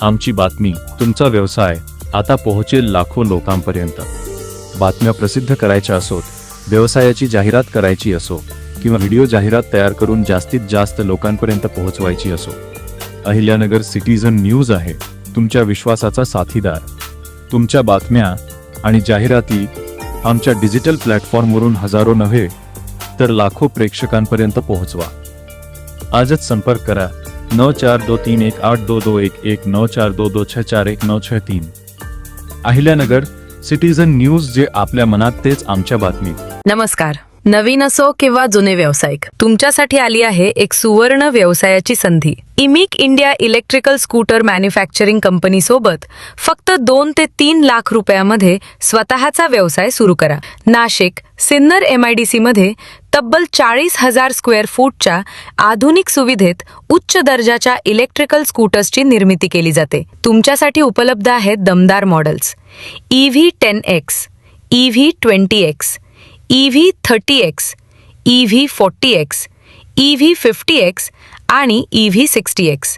आमची बातमी, तुमचा व्यवसाय आता पोहोचेल लाखो लोकांपर्यंत। बातम्या प्रसिद्ध करायच्या असोत, व्यवसायाची जाहिरात करायची असो किंवा व्हिडिओ जाहिरात तयार करून जास्तीत जास्त लोकांपर्यंत पोहोचवायची असो, अहिल्यानगर सिटीझन न्यूज आहे तुमच्या विश्वासाचा साथीदार। तुमच्या बातम्या आणि जाहिराती आमच्या डिजिटल प्लॅटफॉर्मवरून हजारो नव्हे तर लाखो प्रेक्षकांपर्यंत पोहोचवा। आजच संपर्क करा 9423182211 9422641963। अहिल्यानगर सिटीझन न्यूज, जे आपल्या मनात तेच आमच्या बातमीत। नमस्कार। नवीन असो किंवा जुने व्यावसायिक, तुमच्यासाठी आली आहे एक सुवर्ण व्यवसायाची संधी। इमिक India electrical scooter manufacturing company सोबत फक्त 2 ते 3 लाख रुपयामध्ये स्वतःचा व्यवसाय सुरू करा। नाशिक सिन्नर MIDC मध्ये तब्बल 40,000 स्क्वेअर फूटच्या आधुनिक सुविधेत उच्च दर्जाच्या इलेक्ट्रिकल स्कूटर्सची निर्मिती केली जाते। तुमच्यासाठी उपलब्ध आहेत दमदार models EV10X, EV20X, EV30X, EV40X, EV50X आणि EV60X।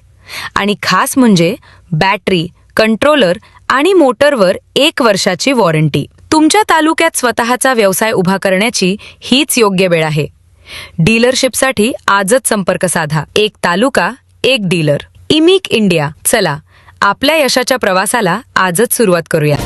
आणि खास म्हणजे बॅटरी, कंट्रोलर आणि मोटरवर 1 वर्षाची वॉरंटी। तुमच्या तालुक्यात स्वतःचा व्यवसाय उभा करण्याची हीच योग्य वेळ आहे। डीलरशिपसाठी आजच संपर्क साधा। एक तालुका, एक डीलर। इमिक इंडिया। चला, आपल्या यशाच्या प्रवासाला आजच सुरुवात करूया।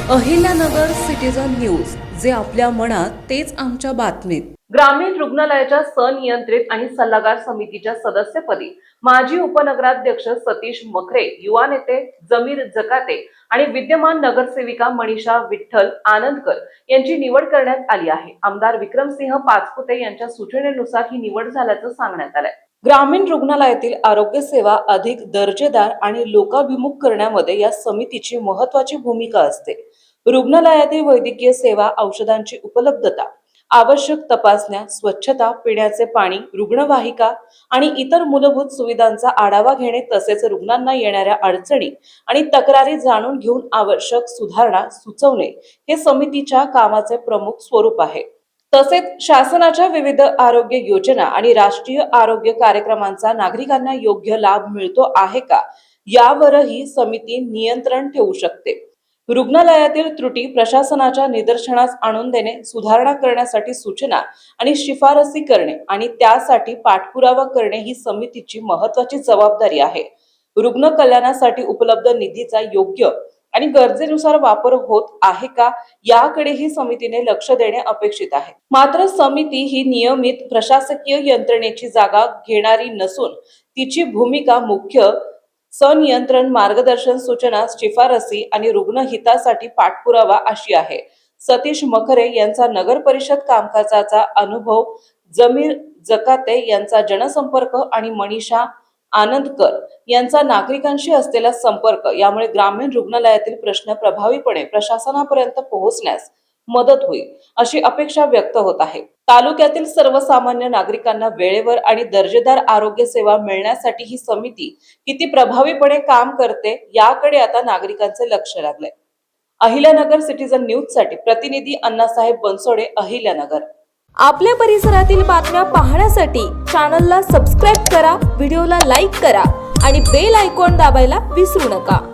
अहिल्यानगर सिटीझन न्यूज, जे आपल्या मनात तेच आमच्या बातमीत। ग्रामीण रुग्णालयाच्या सनियंत्रित आणि सल्लागार समितीच्या सदस्यपदी माजी उपनगराध्यक्ष सतीश मखरे, युवा नेते जमीर जकाते आणि विद्यमान नगरसेविका मनीषा विठ्ठल आनंदकर यांची निवड करण्यात आली आहे। आमदार विक्रमसिंह पाचपुते यांच्या सूचनेनुसार ही निवड झाल्याचं सांगण्यात आलंय। ग्रामीण रुग्णालयातील आरोग्य सेवा अधिक दर्जेदार आणि लोकाभिमुख करण्यामध्ये या समितीची महत्त्वाची भूमिका असते। रुग्णालयातील वैद्यकीय सेवा, औषधांची उपलब्धता, आवश्यक तपासण्या, स्वच्छता, पिण्याचे पाणी, रुग्णवाहिका आणि इतर मूलभूत सुविधांचा आढावा घेणे, तसेच रुग्णांना येणाऱ्या अडचणी आणि तक्रारी जाणून घेऊन आवश्यक सुधारणा सुचवणे हे समितीच्या कामाचे प्रमुख स्वरूप आहे। तसेच शासनाच्या विविध आरोग्य योजना आणि राष्ट्रीय आरोग्य कार्यक्रमांचा नागरिकांना योग्य लाभ मिळतो आहे का, यावरही समिती नियंत्रण ठेवू शकते। रुग्णालयातील त्रुटी प्रशासनाच्या निदर्शनास आणून देणे, सुधारणा करण्यासाठी सूचना आणि शिफारसी करणे आणि त्यासाठी पाठपुरावा करणे ही समितीची महत्त्वाची जबाबदारी आहे। रुग्ण कल्याणासाठी उपलब्ध निधीचा योग्य आणि गरजेनुसार वापर होत आहे का, याकडेही समितीने लक्ष देणे अपेक्षित आहे। मात्र समिती ही नियमित प्रशासकीय यंत्रणेची जागा घेणारी नसून तिची भूमिका मुख्य सनियंत्रण, मार्गदर्शन, सूचना, शिफारसी आणि रुग्ण हितासाठी पाठपुरावा अशी आहे। सतीश मखरे यांचा नगर परिषद कामकाजाचा अनुभव, जमीर जकाते यांचा जनसंपर्क आणि मनीषा आनंदकर यांचा नागरिकांशी असलेला संपर्क यामुळे ग्रामीण रुग्णालयातील प्रश्न प्रभावीपणे प्रशासनापर्यंत पोहोचण्यास मदत होईल अशी अपेक्षा व्यक्त होत आहे। तालुक्यातील सर्वसामान्य नागरिकांना वेळेवर आणि दर्जेदार आरोग्य सेवा मिळण्यासाठी ही समिती किती प्रभावीपणे काम करते, याकडे आता नागरिकांचे लक्ष लागले। अहिल्यानगर सिटीझन न्यूज साठी प्रतिनिधी अण्णासाहेब बनसोडे, अहिल्यानगर। आपल्या परिसरातील बातम्या पाहण्यासाठी चॅनलला सबस्क्राइब करा, व्हिडिओला लाईक करा आणि बेल आयकॉन दाबायला विसरू नका।